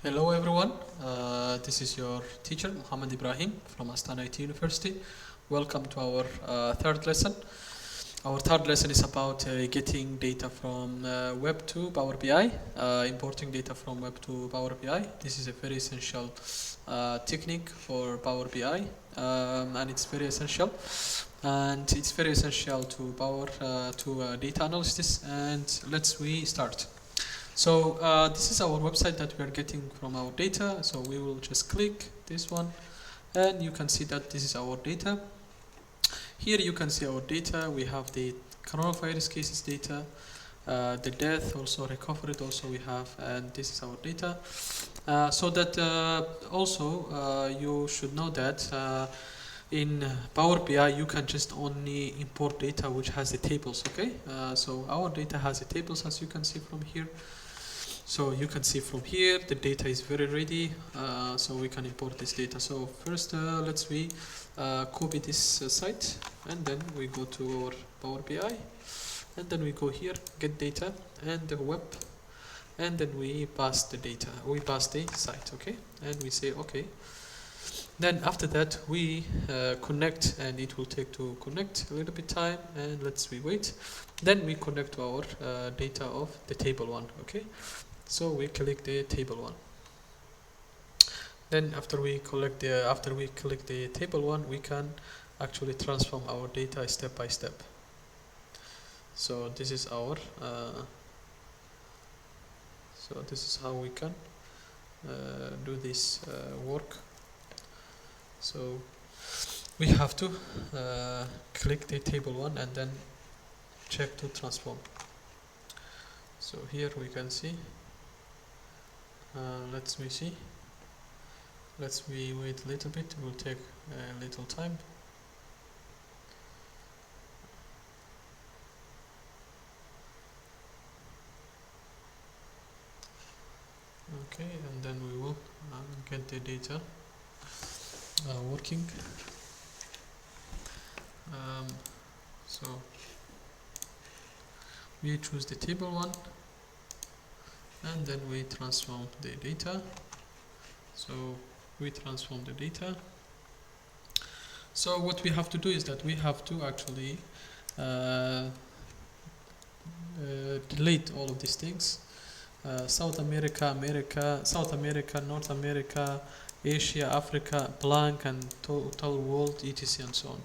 Hello everyone, this is your teacher Muhammad Ibrahim from Astana IT University. Welcome to our third lesson. Our third lesson is about getting data from web to Power BI, importing data from web to Power BI. This is a very essential technique for Power BI, and it's very essential. And it's very essential to data analysis. And we start. So this is our website that we are getting from our data. So we will just click this one, and you can see that this is our data. Here you can see our data. We have the coronavirus cases data, the death also, recovered also we have, and this is our data. So that also you should know that in Power BI you can just only import data which has the tables. Okay, so our data has the tables, as you can see from here. So you can see from here the data is very ready, so we can import this data. So first let's copy this site, and then we go to our Power BI, and then we go here, get data and the web, and then we pass the data, we pass the site. Okay, and we say okay. Then after that we connect, and it will take to connect a little bit time, and we wait. Then we connect to our data of the table one. Okay, so we click the table one. Then after we click the table one, we can actually transform our data step by step. So this is our so this is how we can do this work. So we have to click the table one and then check to transform. So here we can see, let's see, let's wait a little bit, it will take a little time. Okay, and then we will get the data working. So we choose the table one, and then we transform the data. So we transform the data. So what we have to do is that we have to actually delete all of these things. South America, South America, North America, Asia, Africa, blank, and total world, etc. and so on.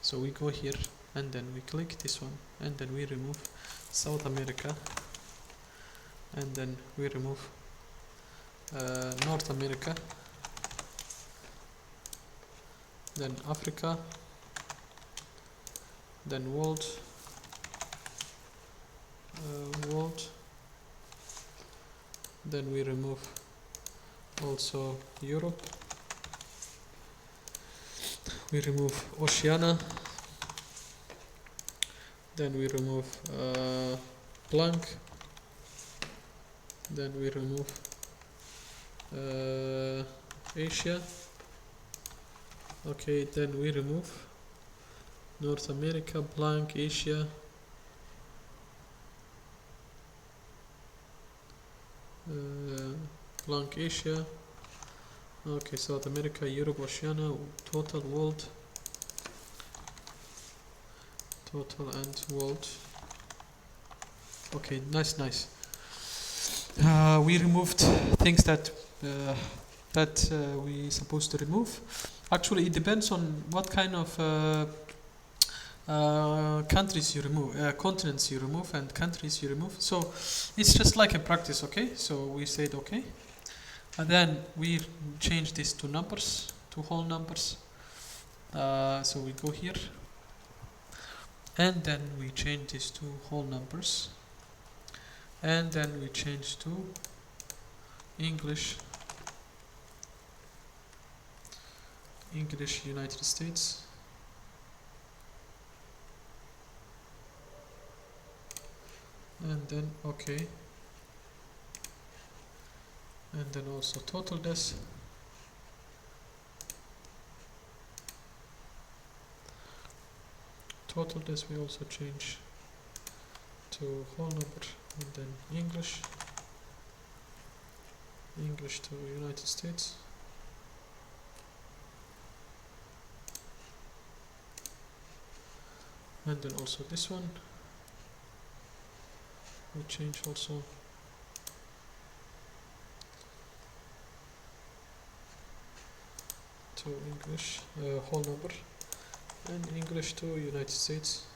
So we go here, and then we click this one, and then we remove South America, and then we remove North America, then Africa, then world, then we remove also Europe, we remove Oceania, then we remove blank, then we remove Asia. Okay, then we remove North America, blank, Asia, blank, Asia. Okay, South America, Europe, Oceania, total world, total and world. Okay, nice. We removed things that we supposed to remove. Actually, it depends on what kind of countries you remove, continents you remove, and countries you remove. So it's just like a practice. Okay, so we said okay, and then we change this to numbers, to whole numbers. So we go here, and then we change this to whole numbers, and then we change to English United States, and then okay, and then also total deaths, we also change to whole number, and then English, English to United States. And then also this one we change also to English whole number, and English to United States.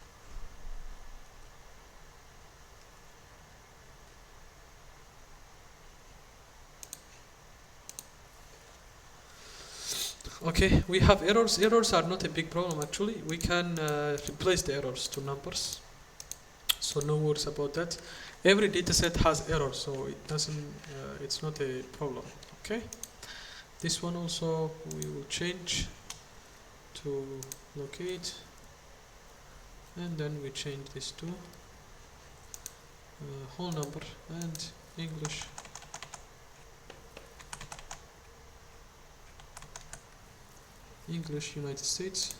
Okay, we have errors. Errors are not a big problem actually. We can replace the errors to numbers, so no worries about that. Every dataset has errors, so it doesn't. It's not a problem. Okay. This one also we will change to locate, and then we change this to whole number and English United States,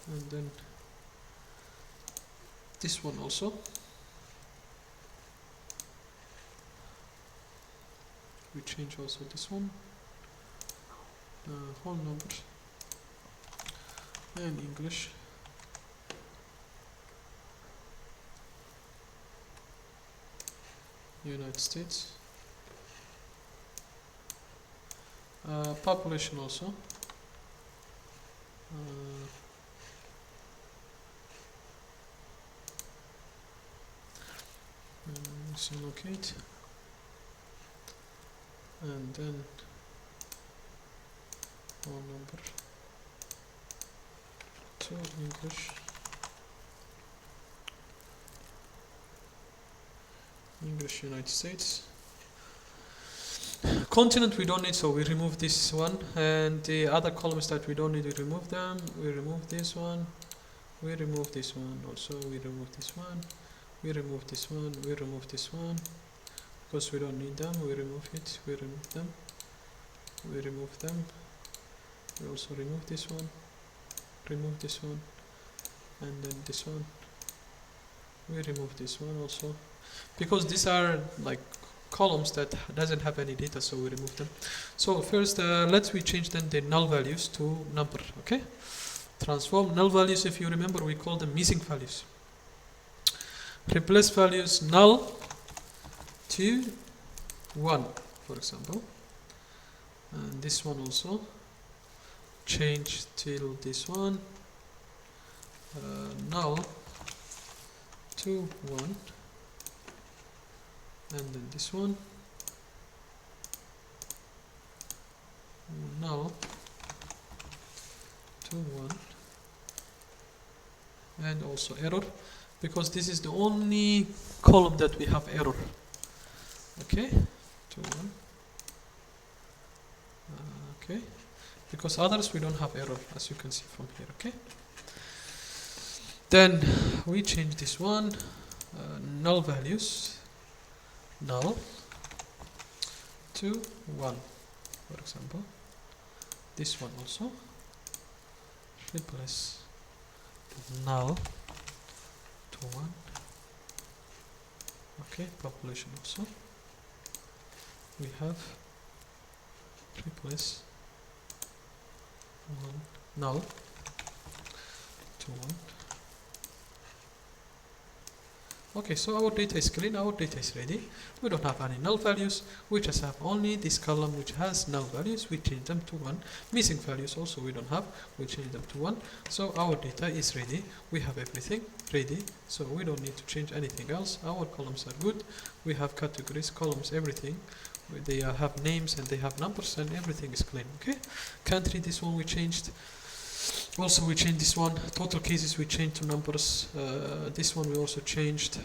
and then this one also we change also this one whole number and English United States. Population also so locate, and then whole number to English United States. Continent we don't need, so we remove this one, and the other columns that we don't need, we remove them. We remove this one, we remove this one also, we remove this one, we remove this one, we remove this one because we don't need them. We remove it, we remove them, we remove them, we also remove this one, remove this one, and then this one, we remove this one also, because these are like columns that doesn't have any data, so we remove them. So first let's we change then the null values to number. Okay, transform null values, if you remember, we call them missing values. Replace values null to 1, for example, and this one also change till this one null to 1, and then this one null to 1, and also error, because this is the only column that we have error. Okay, to 1. Okay, because others we don't have error, as you can see from here. Okay, then we change this one null values null to 1, for example. This one also replace null to 1. Okay, population also we have replace 1 null to 1. Okay, so our data is clean, our data is ready. We don't have any null values, we just have only this column which has null values. We change them to 1. Missing values also we don't have, we change them to 1. So our data is ready, we have everything ready, so we don't need to change anything else. Our columns are good, we have categories, columns, everything. They have names and they have numbers, and everything is clean. Okay, country, this one we changed. Also we changed this one, total cases we changed to numbers. This one we also changed.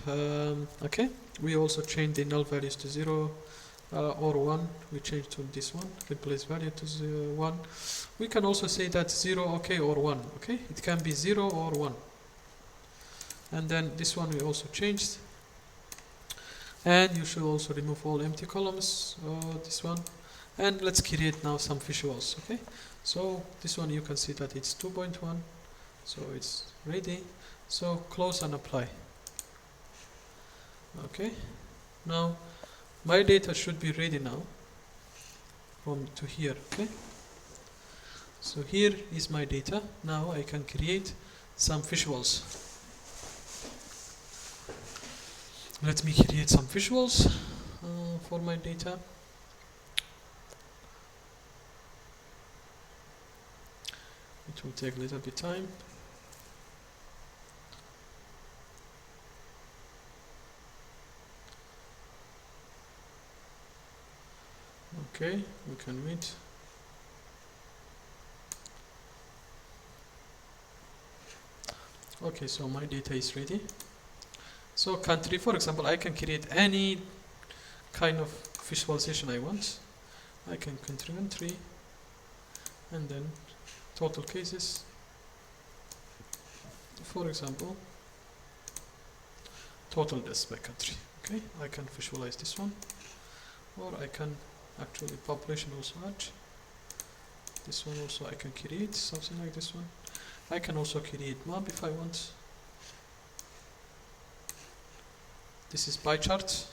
Okay, we also changed the null values to 0 or 1. We changed to this one, replace value to 1. We can also say that 0, okay, or 1. Okay, it can be 0 or 1. And then this one we also changed. And you should also remove all empty columns. This one, and let's create now some visuals. Okay, so this one you can see that it's 2.1, so it's ready. So close and apply. Okay, now my data should be ready now from to here. Okay, so here is my data. Now I can create some visuals. Let me create some visuals for my data. It will take a little bit time. Okay, we can wait. Okay, so my data is ready. So country, for example, I can create any kind of visualization I want. I can country and then total cases. For example, total deaths by country. Okay, I can visualize this one, or I can actually population also add. This one also I can create something like this one. I can also create map if I want. This is pie chart.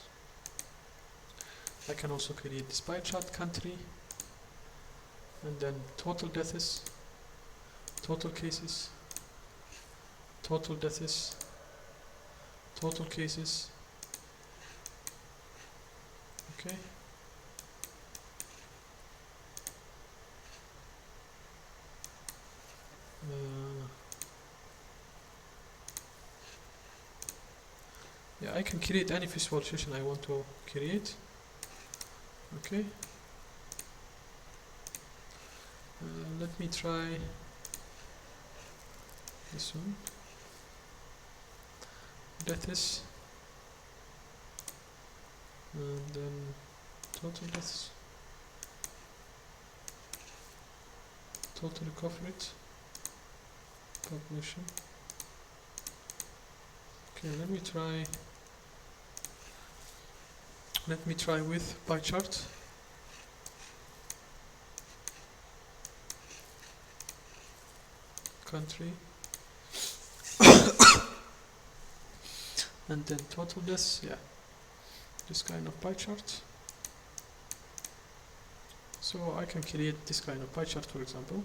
I can also create this pie chart country, and then total deaths, total cases, total deaths, total cases. Okay. Yeah, I can create any visualization I want to create. Okay. Let me try this one. Deaths, and then total deaths, total recovery rate, population. Okay, let me try with pie chart. Country. And then total deaths, yeah, this kind of pie chart. So I can create this kind of pie chart, for example.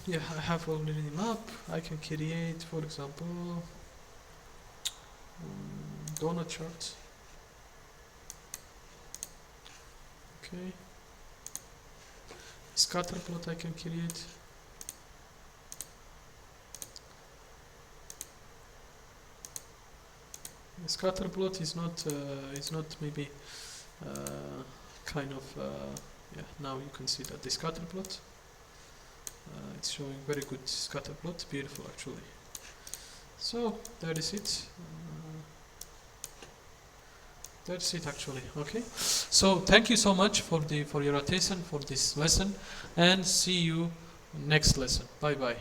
Yeah, I have already map. I can create, for example, donut chart. Okay. Scatter plot I can create. The scatter plot is not maybe kind of yeah. Now you can see that the scatter plot. It's showing very good scatter plot, beautiful actually. So that is it. That's it actually. Okay. So thank you so much for your attention for this lesson, and see you next lesson. Bye bye.